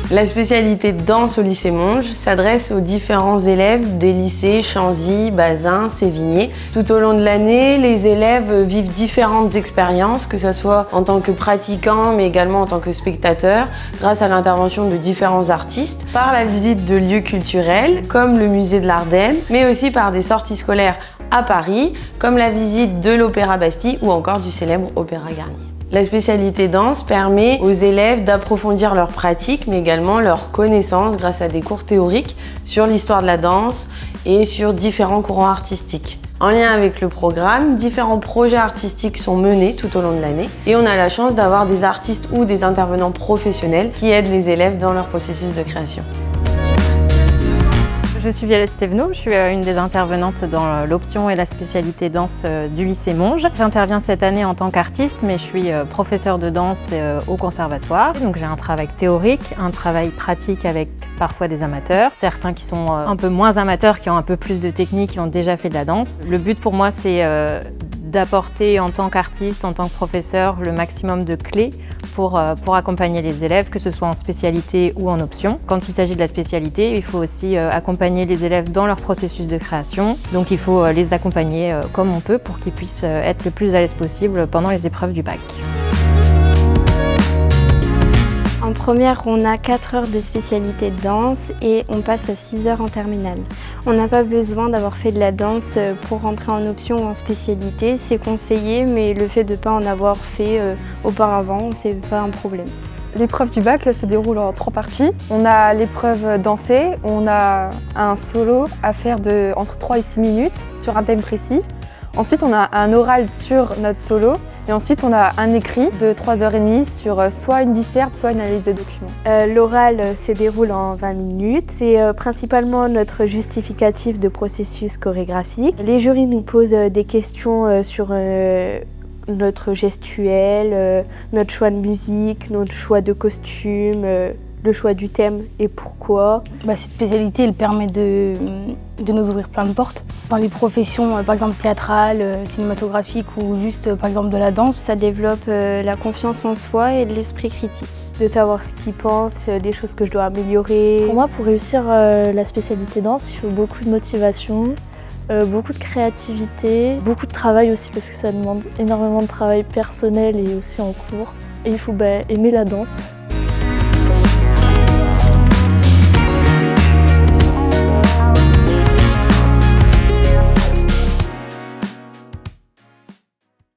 La spécialité danse au lycée Monge s'adresse aux différents élèves des lycées Chanzy, Bazin, Sévigné. Tout au long de l'année, les élèves vivent différentes expériences, que ce soit en tant que pratiquants, mais également en tant que spectateurs, grâce à l'intervention de différents artistes, par la visite de lieux culturels, comme le musée de l'Ardenne, mais aussi par des sorties scolaires à Paris, comme la visite de l'Opéra Bastille ou encore du célèbre Opéra Garnier. La spécialité danse permet aux élèves d'approfondir leur pratique, mais également leurs connaissances grâce à des cours théoriques sur l'histoire de la danse et sur différents courants artistiques. En lien avec le programme, différents projets artistiques sont menés tout au long de l'année et on a la chance d'avoir des artistes ou des intervenants professionnels qui aident les élèves dans leur processus de création. Je suis Violette Stévenot, je suis une des intervenantes dans l'option et la spécialité danse du lycée Monge. J'interviens cette année en tant qu'artiste, mais je suis professeure de danse au conservatoire. Donc j'ai un travail théorique, un travail pratique avec parfois des amateurs, certains qui sont un peu moins amateurs, qui ont un peu plus de technique, qui ont déjà fait de la danse. Le but pour moi, c'est d'apporter en tant qu'artiste, en tant que professeur, le maximum de clés pour accompagner les élèves, que ce soit en spécialité ou en option. Quand il s'agit de la spécialité, il faut aussi accompagner les élèves dans leur processus de création. Donc il faut les accompagner comme on peut pour qu'ils puissent être le plus à l'aise possible pendant les épreuves du bac. En première, on a 4 heures de spécialité de danse et on passe à 6 heures en terminale. On n'a pas besoin d'avoir fait de la danse pour rentrer en option ou en spécialité. C'est conseillé, mais le fait de ne pas en avoir fait auparavant, c'est pas un problème. L'épreuve du bac se déroule en 3 parties. On a l'épreuve dansée, on a un solo à faire entre 3 et 6 minutes sur un thème précis. Ensuite, on a un oral sur notre solo. Et ensuite, on a un écrit de 3h30 sur soit une disserte, soit une analyse de documents. L'oral se déroule en 20 minutes. C'est principalement notre justificatif de processus chorégraphique. Les jurys nous posent des questions sur notre gestuelle, notre choix de musique, notre choix de costume, le choix du thème et pourquoi. Cette spécialité, elle permet de nous ouvrir plein de portes. Dans les professions, par exemple théâtrales, cinématographiques ou juste par exemple de la danse. Ça développe la confiance en soi et l'esprit critique. De savoir ce qu'ils pensent, les choses que je dois améliorer. Pour moi, pour réussir la spécialité danse, il faut beaucoup de motivation, beaucoup de créativité, beaucoup de travail aussi parce que ça demande énormément de travail personnel et aussi en cours. Et il faut aimer la danse.